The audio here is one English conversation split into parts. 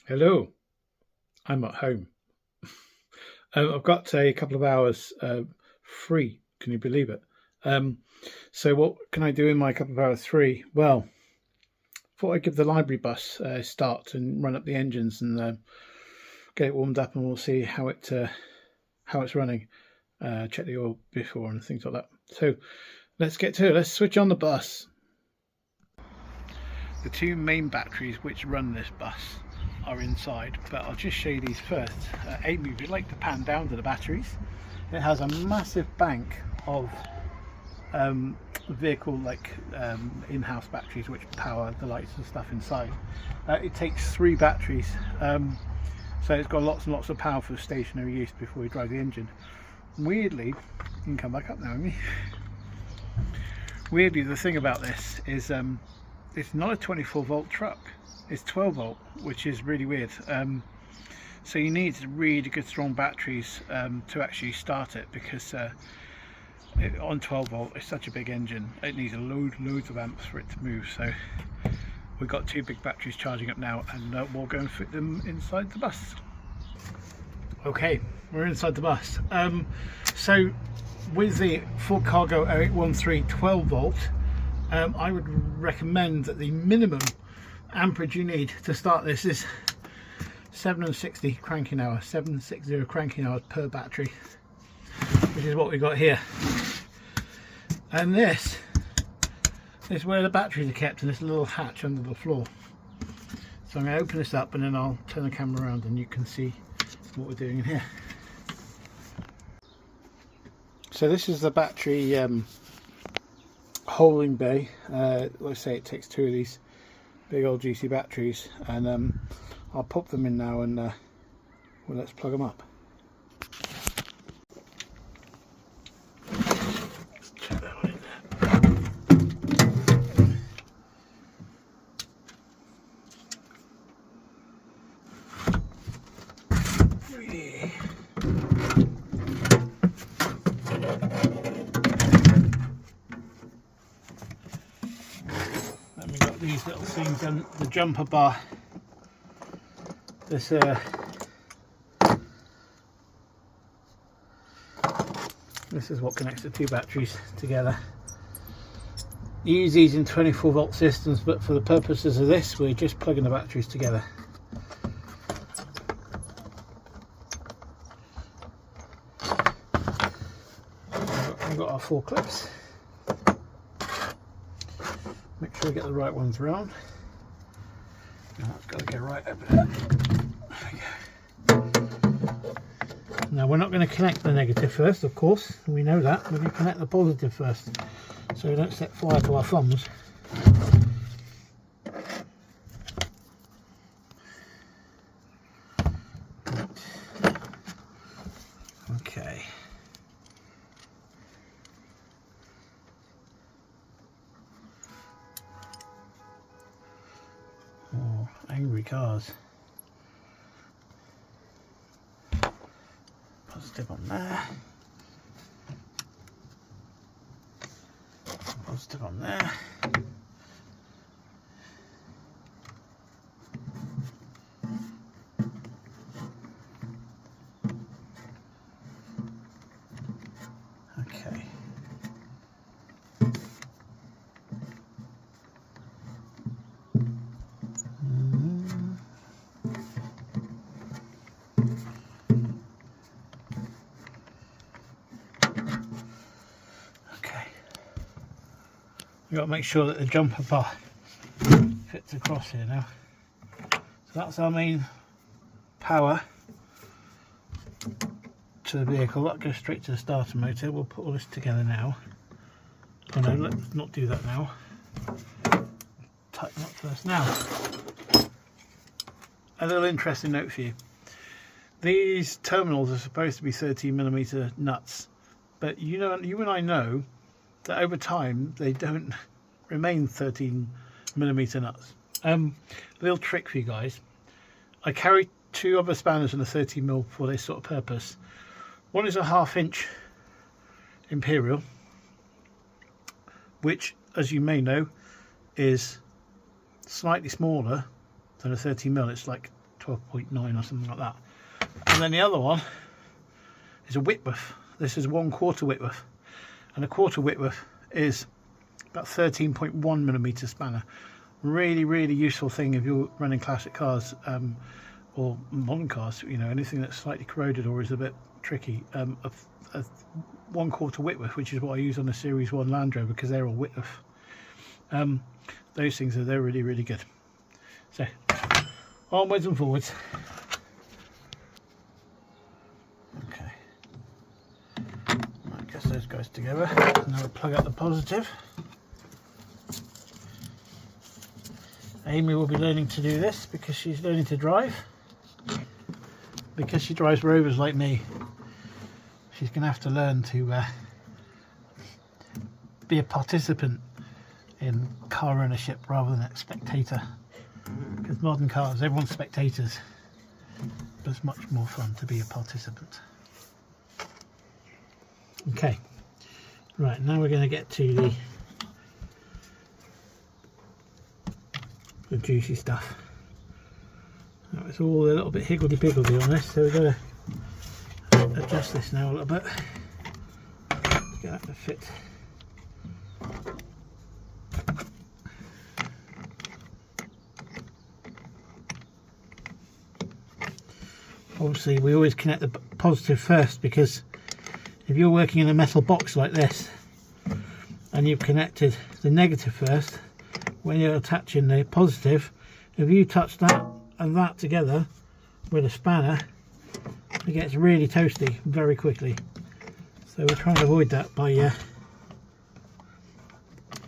Hello, I'm at home. I've got a couple of hours free. Can you believe it? Um, so, what can I do in my couple of hours free? Well, thought I'd give the library bus a start and run up the engines and get it warmed up, and we'll see how it's running. Check the oil before and things like that. So, let's get to it. Let's switch on the bus. The two main batteries which run this bus are inside, but I'll just show you these first. Amy, if you'd like to pan down to the batteries, it has a massive bank of vehicle in-house batteries which power the lights and stuff inside. It takes 3 batteries, so it's got lots and lots of power for stationary use before we drive the engine. Weirdly, you can come back up now, Amy. Weirdly, the thing about this is it's not a 24 volt truck, it's 12 volt, which is really weird. So you need really good strong batteries to actually start it, because on 12 volt it's such a big engine, it needs loads of amps for it to move. So we've got 2 big batteries charging up now, and we'll go and fit them inside the bus. Okay, we're inside the bus. So with the Ford Cargo 0813 12 volt, I would recommend that the minimum amperage you need to start this is 760 cranking hours, 760 cranking hours per battery, which is what we've got here. And this is where the batteries are kept, in this little hatch under the floor. So I'm going to open this up and then I'll turn the camera around and you can see what we're doing in here. So this is the battery holding bay. Let's say it takes 2 of these big old juicy batteries, and I'll pop them in now, and well, let's plug them up. Check that one in there. Then we've got these little things and the jumper bar. This is what connects the 2 batteries together. You use these in 24 volt systems, but for the purposes of this, we're just plugging the batteries together. We've got our 4 clips. Make sure we get the right ones round. Now it's got to go right over there. There we go. Now we're not going to connect the negative first, of course. We know that. We're going to connect the positive first, so we don't set fire to our thumbs. Okay. Oh, angry cars. Positive on there. Positive on there. Okay. You've got to make sure that the jumper bar fits across here now. So that's our main power to the vehicle. That goes straight to the starter motor. We'll put all this together now. Oh no, let's not do that now. Tighten up first. Now, a little interesting note for you. These terminals are supposed to be 13mm nuts, but you and I know that over time they don't remain 13mm nuts. Little trick for you guys. I carry 2 other spanners and a 13mm for this sort of purpose. One is a 1/2 inch Imperial, which, as you may know, is slightly smaller than a 13mm. It's like 12.9 or something like that. And then the other one is a Whitworth. This is 1/4 Whitworth, and a 1/4 Whitworth is about 13.1mm spanner. Really useful thing if you're running classic cars or modern cars, you know, anything that's slightly corroded or is a bit tricky. A 1/4 Whitworth, which is what I use on the Series 1 Land Rover, because they're all Whitworth. Those things they're really good. So onwards and forwards. Okay, I guess those guys together. Now we'll plug up the positive. Amy will be learning to do this because she's learning to drive. Because she drives Rovers like me, she's going to have to learn to be a participant in car ownership rather than a spectator. Because modern cars, everyone's spectators, but it's much more fun to be a participant. Okay, right, now we're going to get to the juicy stuff. Now it's all a little bit higgledy-piggledy on this, so we've got to adjust this now a little bit to get that to fit. Obviously we always connect the positive first, because if you're working in a metal box like this and you've connected the negative first, when you're attaching the positive, if you touch that and that together with a spanner, it gets really toasty very quickly. So we're trying to avoid that by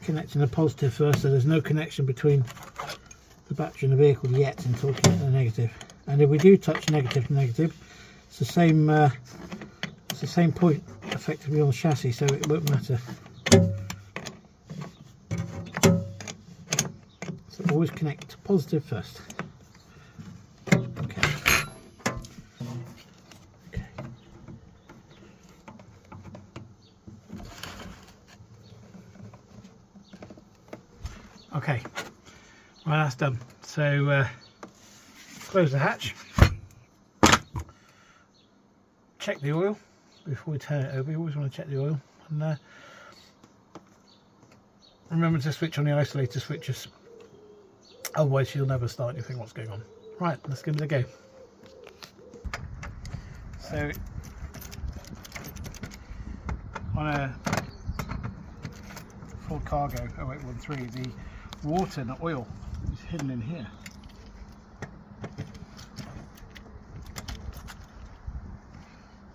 connecting the positive first, so there's no connection between the battery and the vehicle yet until we connect the negative. And if we do touch negative to negative, it's the same point effectively on the chassis, so it won't matter. So always connect positive first. Okay. Okay. Okay. Well, that's done. So close the hatch. Check the oil before we turn it over. You always want to check the oil, and remember to switch on the isolator switches, otherwise you'll never start and you think what's going on. Right, let's give it a go. So on a Ford Cargo 0813, the water and the oil is hidden in here.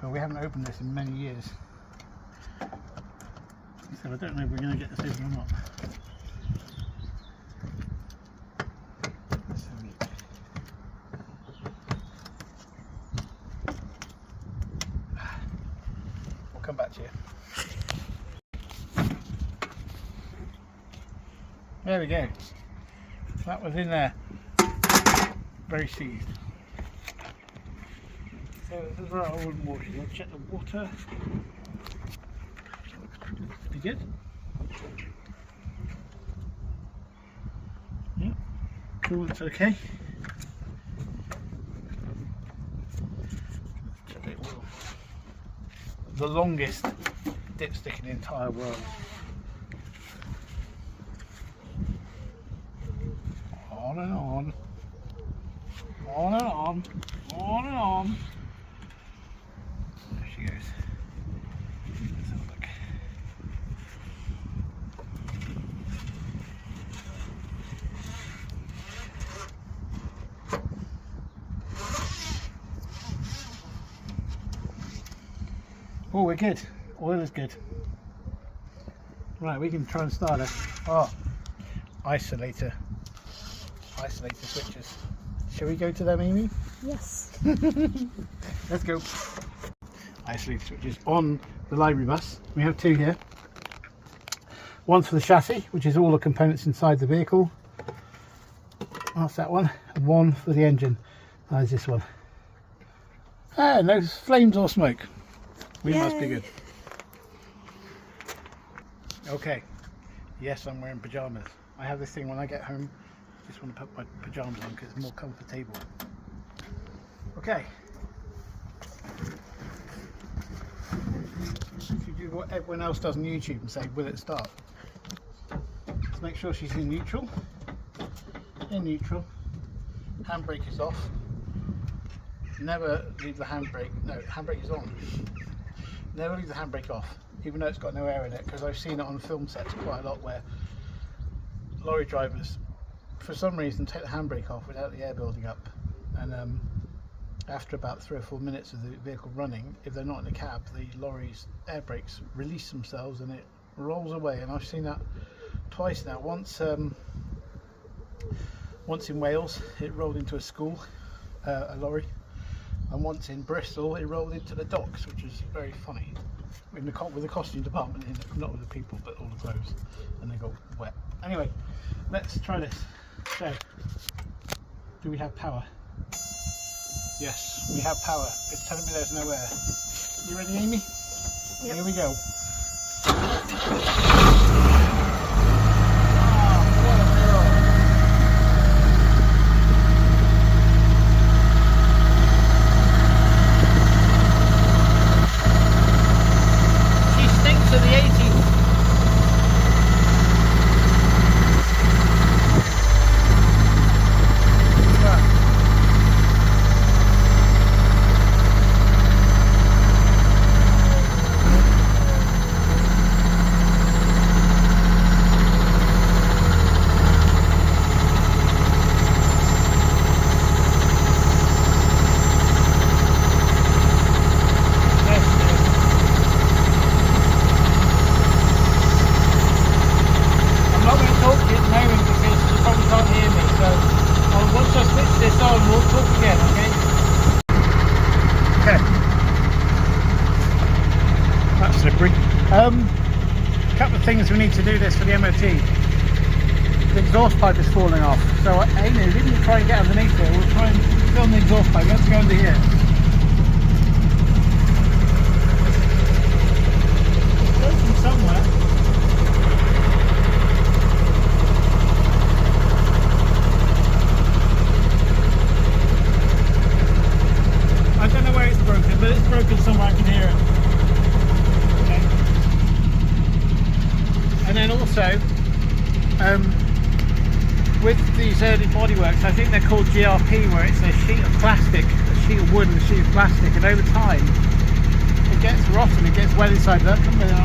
But we haven't opened this in many years, so I don't know if we're going to get this open or not. Let's have a look. We'll come back to you. There we go. That was in there, very seized. So this is where I wouldn't wash it. I'll check the water. Looks pretty good. Yeah, coolant's okay. Check the oil. The longest dipstick in the entire world. On and on. On and on. On and on. There she goes. Let's have a look. Oh, we're good. Oil is good. Right, we can try and start it. Oh, isolator switches. Shall we go to them, Amy? Yes. Let's go. Isolator switches on the library bus. We have two here. One for the chassis, which is all the components inside the vehicle. That's that one. And one for the engine. There's this one. Ah, no flames or smoke. We Yay. must be good. Okay. Yes, I'm wearing pyjamas. I have this thing when I get home. I just want to put my pyjamas on because it's more comfortable. Okay. If you do what everyone else does on YouTube and say, will it start? Let's make sure she's in neutral. In neutral. Handbrake is off. Never leave the handbrake. No, handbrake is on. Never leave the handbrake off, even though it's got no air in it, because I've seen it on film sets quite a lot where lorry drivers, for some reason, take the handbrake off without the air building up, and after about 3 or 4 minutes of the vehicle running, if they're not in the cab, the lorry's air brakes release themselves and it rolls away. And I've seen that twice now. Once in Wales, it rolled into a school, a lorry, and once in Bristol, it rolled into the docks, which was very funny. With the costume department in it, not with the people, but all the clothes, and they got wet. Anyway, let's try this. So, do we have power? Yes, we have power. It's telling me there's no air. You ready, Amy? Yep. Here we go. Couple of things we need to do this for the MOT. The exhaust pipe is falling off, so Amy, we didn't try and get underneath it. We'll try and film the exhaust pipe. We have to go under here. It's broken somewhere. I don't know where it's broken, but it's broken somewhere. I can hear it. And then also, with these early bodyworks, I think they're called GRP, where it's a sheet of plastic, a sheet of wood and a sheet of plastic, and over time it gets rotten, it gets well inside that. Come with it,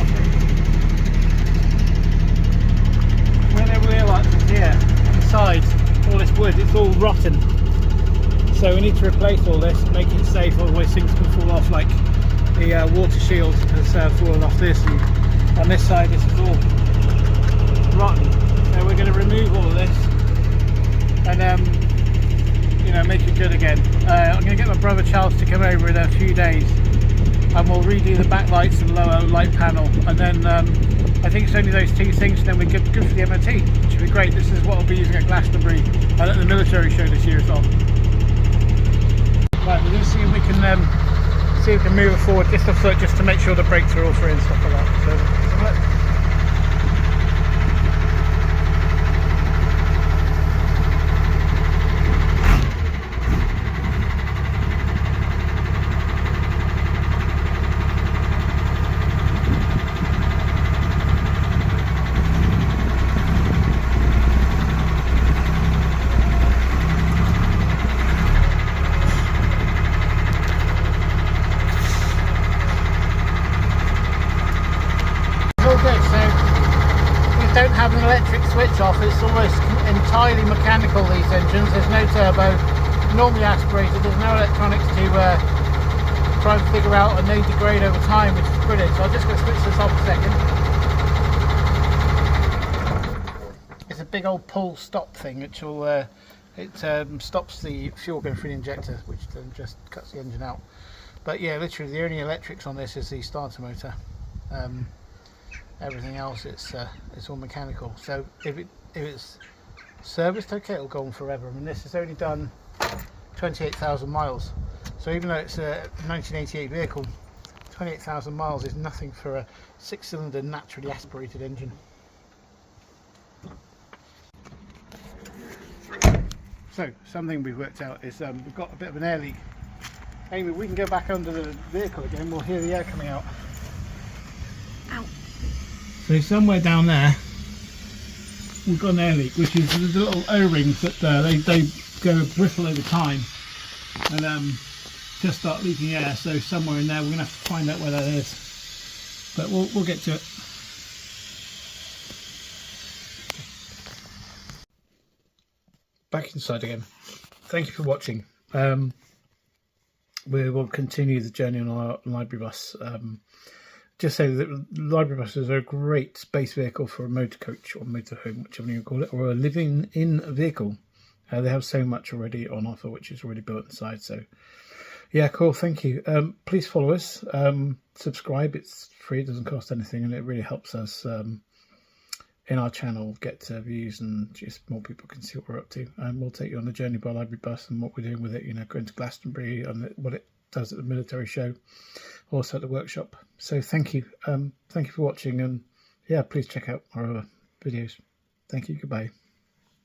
where the wheel axle is here, on the sides, all this wood, it's all rotten. So we need to replace all this, make it safe, otherwise things can fall off, like the water shield has fallen off this, and on this side this is all rotten. So we're going to remove all of this and you know, make it good again. I'm going to get my brother Charles to come over in a few days and we'll redo the back lights and lower light panel, and then I think it's only those two things and then we're good for the MOT, which should be great. This is what I'll be using at Glastonbury and at the military show this year as well. Right, we're going to see if we can move it forward just a foot, just to make sure the brakes are all free and stuff like that. So, don't have an electric switch off, it's almost entirely mechanical, these engines. There's no turbo, normally aspirated, there's no electronics to try and figure out, and they degrade over time, which is brilliant. So I'm just going to switch this off a second. It's a big old pull stop thing, which will stops the fuel going through the injector, which then just cuts the engine out. But yeah, literally the only electrics on this is the starter motor. Everything else it's all mechanical. So if it's serviced, okay, it'll go on forever. I mean, this has only done 28,000 miles, so even though it's a 1988 vehicle, 28,000 miles is nothing for a 6-cylinder naturally aspirated engine. So something we've worked out is we've got a bit of an air leak Amy, we can go back under the vehicle again, we'll hear the air coming out. Ow. So somewhere down there we've got an air leak, which is the little O-rings that they go brittle over time and just start leaking air. So somewhere in there we're going to have to find out where that is, but we'll get to it. Back inside again. Thank you for watching. We will continue the journey on our library bus. Just say that library buses are a great space vehicle for a motor coach or motorhome, whichever you call it, or a living in vehicle. They have so much already on offer, which is already built inside. So yeah, cool. Thank you. Please follow us, subscribe. It's free, it doesn't cost anything, and it really helps us in our channel get views, and just more people can see what we're up to. And we'll take you on the journey by library bus and what we're doing with it, you know, going to Glastonbury and what it does at the military show, also at the workshop. So thank you for watching, and yeah, please check out our other videos. Thank you. Goodbye.